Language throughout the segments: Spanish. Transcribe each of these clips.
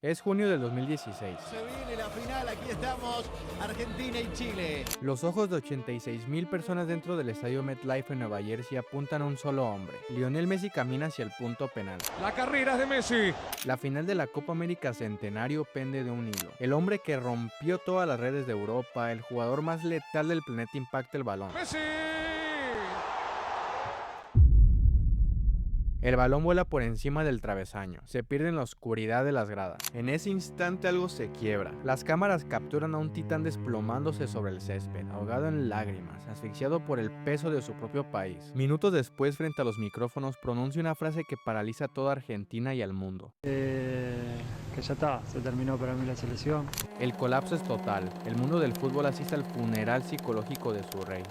Es junio del 2016. Se viene la final, aquí estamos, Argentina y Chile. Los ojos de 86,000 personas dentro del estadio MetLife en Nueva Jersey apuntan a un solo hombre. Lionel Messi camina hacia el punto penal. La carrera es de Messi. La final de la Copa América Centenario pende de un hilo. El hombre que rompió todas las redes de Europa, el jugador más letal del planeta impacta el balón. Messi. El balón vuela por encima del travesaño, se pierde en la oscuridad de las gradas. En ese instante algo se quiebra. Las cámaras capturan a un titán desplomándose sobre el césped, ahogado en lágrimas, asfixiado por el peso de su propio país. Minutos después, frente a los micrófonos, pronuncia una frase que paraliza a toda Argentina y al mundo. Que ya está, se terminó para mí la selección. El colapso es total. El mundo del fútbol asiste al funeral psicológico de su rey.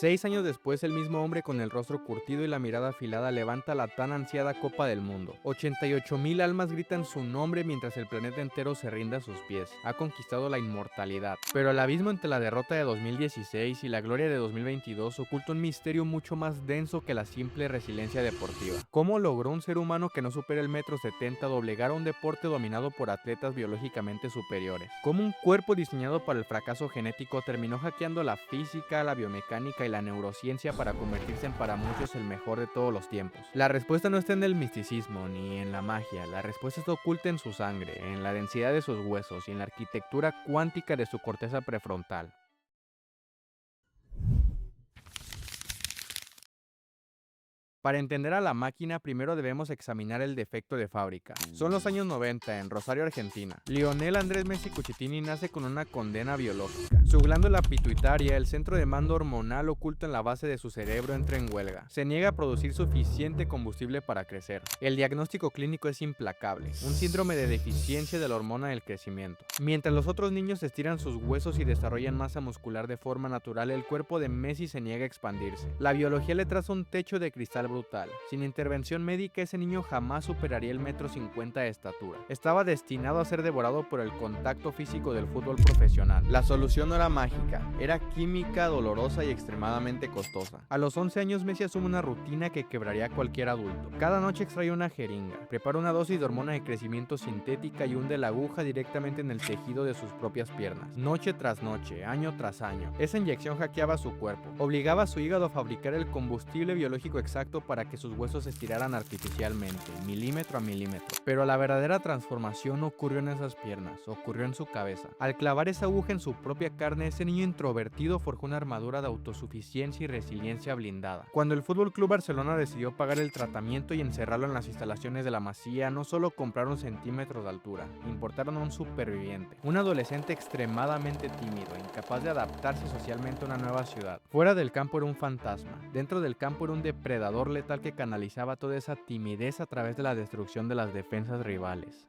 Seis años después, el mismo hombre con el rostro curtido y la mirada afilada levanta la tan ansiada Copa del Mundo. 88,000 almas gritan su nombre mientras el planeta entero se rinde a sus pies. Ha conquistado la inmortalidad. Pero el abismo entre la derrota de 2016 y la gloria de 2022 oculta un misterio mucho más denso que la simple resiliencia deportiva. ¿Cómo logró un ser humano que no supera el 1,70 m doblegar a un deporte dominado por atletas biológicamente superiores? ¿Cómo un cuerpo diseñado para el fracaso genético terminó hackeando la física, la biomecánica y la neurociencia para convertirse en para muchos el mejor de todos los tiempos? La respuesta no está en el misticismo ni en la magia, la respuesta está oculta en su sangre, en la densidad de sus huesos y en la arquitectura cuántica de su corteza prefrontal. Para entender a la máquina, primero debemos examinar el defecto de fábrica. Son los años 90 en Rosario, Argentina. Lionel Andrés Messi Cucitini nace con una condena biológica. Su glándula pituitaria, el centro de mando hormonal oculto en la base de su cerebro, entra en huelga. Se niega a producir suficiente combustible para crecer. El diagnóstico clínico es implacable, un síndrome de deficiencia de la hormona del crecimiento. Mientras los otros niños estiran sus huesos y desarrollan masa muscular de forma natural, el cuerpo de Messi se niega a expandirse. La biología le traza un techo de cristal brutal. Sin intervención médica, ese niño jamás superaría el 1,50 m de estatura. Estaba destinado a ser devorado por el contacto físico del fútbol profesional. La solución no era mágica, era química, dolorosa y extremadamente costosa. A los 11 años, Messi asume una rutina que quebraría a cualquier adulto. Cada noche extrae una jeringa, prepara una dosis de hormona de crecimiento sintética y hunde la aguja directamente en el tejido de sus propias piernas. Noche tras noche, año tras año. Esa inyección hackeaba su cuerpo, obligaba a su hígado a fabricar el combustible biológico exacto para que sus huesos se estiraran artificialmente, milímetro a milímetro. Pero la verdadera transformación no ocurrió en esas piernas, ocurrió en su cabeza. Al clavar esa aguja en su propia carne, ese niño introvertido forjó una armadura de autosuficiencia y resiliencia blindada. Cuando el FC Barcelona decidió pagar el tratamiento y encerrarlo en las instalaciones de la Masía, no solo compraron centímetros de altura, importaron a un superviviente, un adolescente extremadamente tímido, incapaz de adaptarse socialmente a una nueva ciudad. Fuera del campo era un fantasma, dentro del campo era un depredador letal que canalizaba toda esa timidez a través de la destrucción de las defensas rivales.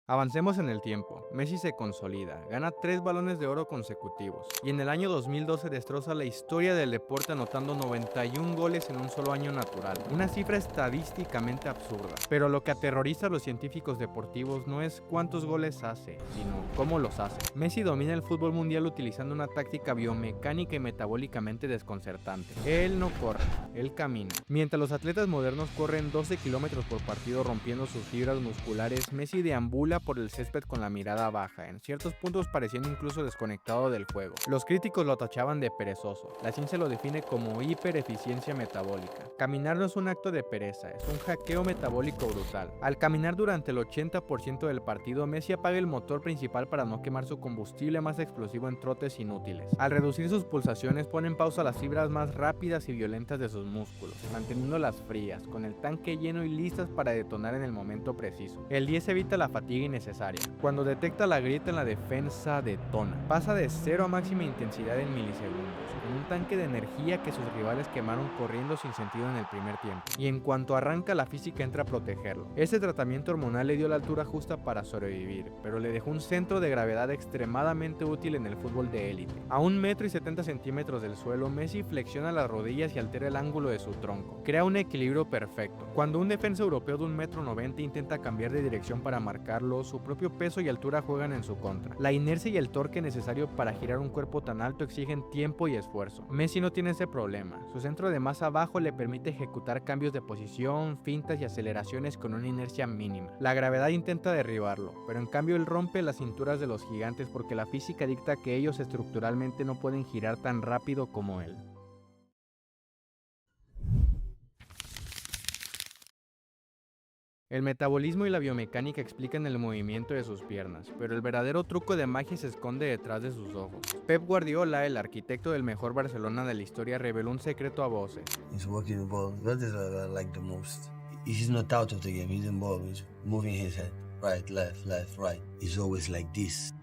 Avancemos en el tiempo. Messi se consolida, gana 3 balones de oro consecutivos y en el año 2012 destroza la historia del deporte anotando 91 goles en un solo año natural, una cifra estadísticamente absurda. Pero lo que aterroriza a los científicos deportivos no es cuántos goles hace, sino cómo los hace. Messi domina el fútbol mundial utilizando una táctica biomecánica y metabólicamente desconcertante. Él no corre, él camina. Mientras los atletas modernos corren 12 kilómetros por partido rompiendo sus fibras musculares, Messi deambula por el césped con la mirada baja, en ciertos puntos pareciendo incluso desconectado del juego. Los críticos lo tachaban de perezoso. La ciencia lo define como hipereficiencia metabólica. Caminar no es un acto de pereza, es un hackeo metabólico brutal. Al caminar durante el 80% del partido, Messi apaga el motor principal para no quemar su combustible más explosivo en trotes inútiles. Al reducir sus pulsaciones, pone en pausa las fibras más rápidas y violentas de sus músculos, manteniéndolas frías, con el tanque lleno y listas para detonar en el momento preciso. El 10 evita la fatiga innecesaria. Cuando detecta la grieta en la defensa, detona. Pasa de 0 a máxima intensidad en milisegundos, con un tanque de energía que sus rivales quemaron corriendo sin sentido en el primer tiempo. Y en cuanto arranca, la física entra a protegerlo. Ese tratamiento hormonal le dio la altura justa para sobrevivir, pero le dejó un centro de gravedad extremadamente útil en el fútbol de élite. A 1,70 m del suelo, Messi flexiona las rodillas y altera el ángulo de su tronco. Crea un equilibrio perfecto. Cuando un defensa europeo de 1,90 m intenta cambiar de dirección para marcarlo, solo, su propio peso y altura juegan en su contra. La inercia y el torque necesario para girar un cuerpo tan alto exigen tiempo y esfuerzo. Messi no tiene ese problema. Su centro de masa bajo le permite ejecutar cambios de posición, fintas y aceleraciones con una inercia mínima. La gravedad intenta derribarlo, pero en cambio él rompe las cinturas de los gigantes porque la física dicta que ellos estructuralmente no pueden girar tan rápido como él. El metabolismo y la biomecánica explican el movimiento de sus piernas, pero el verdadero truco de magia se esconde detrás de sus ojos. Pep Guardiola, el arquitecto del mejor Barcelona de la historia, reveló un secreto a voces. He's working the ball. That is what I like the most. He's not out of the game. He's involved. He's moving his head. Right, left, right. He's always like this.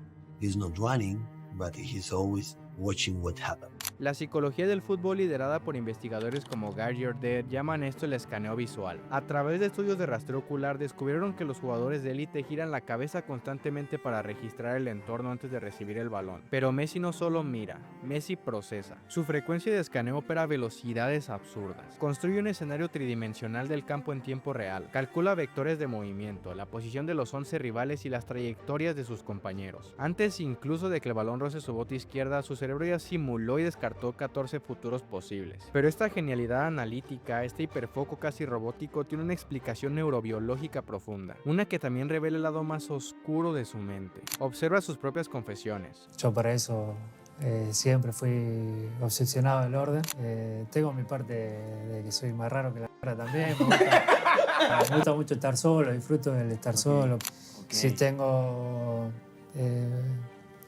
He's not running, but he's always watching what happens. La psicología del fútbol, liderada por investigadores como Gary Jordet, llaman esto el escaneo visual. A través de estudios de rastreo ocular descubrieron que los jugadores de élite giran la cabeza constantemente para registrar el entorno antes de recibir el balón. Pero Messi no solo mira, Messi procesa. Su frecuencia de escaneo opera a velocidades absurdas. Construye un escenario tridimensional del campo en tiempo real. Calcula vectores de movimiento, la posición de los 11 rivales y las trayectorias de sus compañeros. Antes incluso de que el balón roce su bota izquierda, su cerebro ya simuló y descartó 14 futuros posibles. Pero esta genialidad analítica, este hiperfoco casi robótico, tiene una explicación neurobiológica profunda, una que también revela el lado más oscuro de su mente. Observa sus propias confesiones. Yo para eso siempre fui obsesionado del orden. Tengo mi parte de que soy más raro que la cara también. Me gusta mucho estar solo, disfruto del estar solo. Si tengo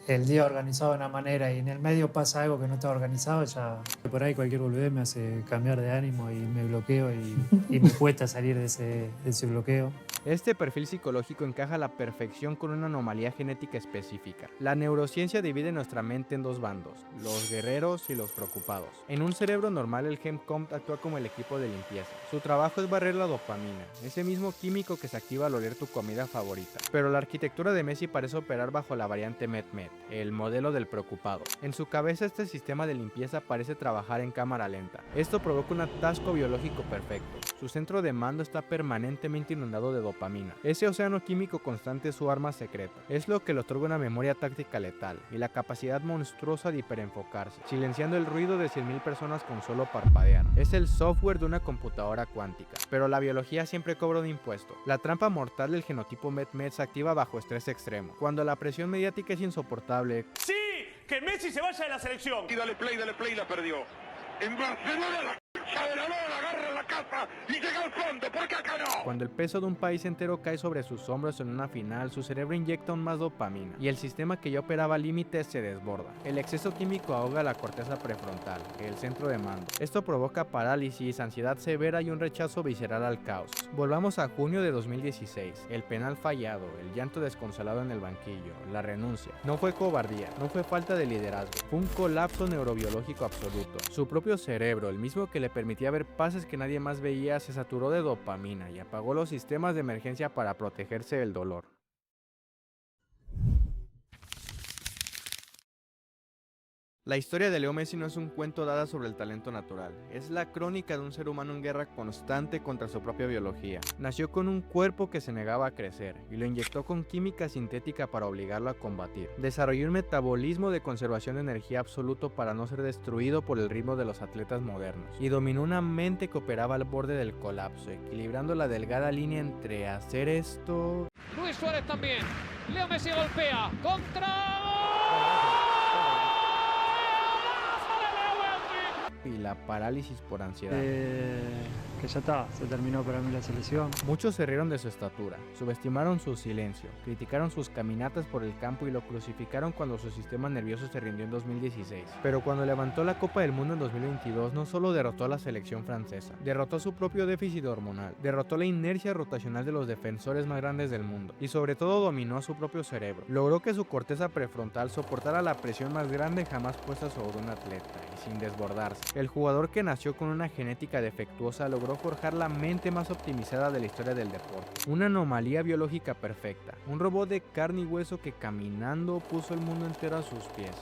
el día organizado de una manera y en el medio pasa algo que no está organizado, ya por ahí cualquier boludez me hace cambiar de ánimo y me bloqueo y me cuesta salir de ese bloqueo. Este perfil psicológico encaja a la perfección con una anomalía genética específica. La neurociencia divide nuestra mente en dos bandos, los guerreros y los preocupados. En un cerebro normal, el GEM-COMT actúa como el equipo de limpieza. Su trabajo es barrer la dopamina, ese mismo químico que se activa al oler tu comida favorita. Pero la arquitectura de Messi parece operar bajo la variante MET-MET, el modelo del preocupado. En su cabeza, este sistema de limpieza parece trabajar en cámara lenta. Esto provoca un atasco biológico perfecto. Su centro de mando está permanentemente inundado de dopamina. Ese océano químico constante es su arma secreta. Es lo que le otorga una memoria táctica letal y la capacidad monstruosa de hiperenfocarse, silenciando el ruido de 100.000 personas con solo parpadear. Es el software de una computadora cuántica. Pero la biología siempre cobra un impuesto. La trampa mortal del genotipo MET-MET se activa bajo estrés extremo. Cuando la presión mediática es insoportable. ¡Sí! ¡Que Messi se vaya de la selección! Y dale play, la perdió. En Barcelona la c*** de la lora agarra la casa y llega al fondo, ¿por qué acá no? Cuando el peso de un país entero cae sobre sus hombros en una final, su cerebro inyecta aún más dopamina y el sistema que ya operaba límites se desborda. El exceso químico ahoga la corteza prefrontal, el centro de mando. Esto provoca parálisis, ansiedad severa y un rechazo visceral al caos. Volvamos a junio de 2016. El penal fallado, el llanto desconsolado en el banquillo, la renuncia. No fue cobardía, no fue falta de liderazgo, fue un colapso neurobiológico absoluto. Su propio cerebro, el mismo que le permitía ver pases que nadie más veía, se saturó de dopamina y apagó los sistemas de emergencia para protegerse del dolor. La historia de Leo Messi no es un cuento dada sobre el talento natural, es la crónica de un ser humano en guerra constante contra su propia biología. Nació con un cuerpo que se negaba a crecer y lo inyectó con química sintética para obligarlo a combatir. Desarrolló un metabolismo de conservación de energía absoluto para no ser destruido por el ritmo de los atletas modernos. Y dominó una mente que operaba al borde del colapso, equilibrando la delgada línea entre hacer esto... Luis Suárez también. Leo Messi golpea. ¡Contra! y la parálisis por ansiedad. Que ya está, se terminó para mí la selección. Muchos se rieron de su estatura, subestimaron su silencio, criticaron sus caminatas por el campo y lo crucificaron cuando su sistema nervioso se rindió en 2016. Pero cuando levantó la Copa del Mundo en 2022, no solo derrotó a la selección francesa, derrotó su propio déficit hormonal, derrotó la inercia rotacional de los defensores más grandes del mundo y sobre todo dominó a su propio cerebro. Logró que su corteza prefrontal soportara la presión más grande jamás puesta sobre un atleta y sin desbordarse. El jugador que nació con una genética defectuosa logró forjar la mente más optimizada de la historia del deporte. Una anomalía biológica perfecta, un robot de carne y hueso que caminando puso el mundo entero a sus pies.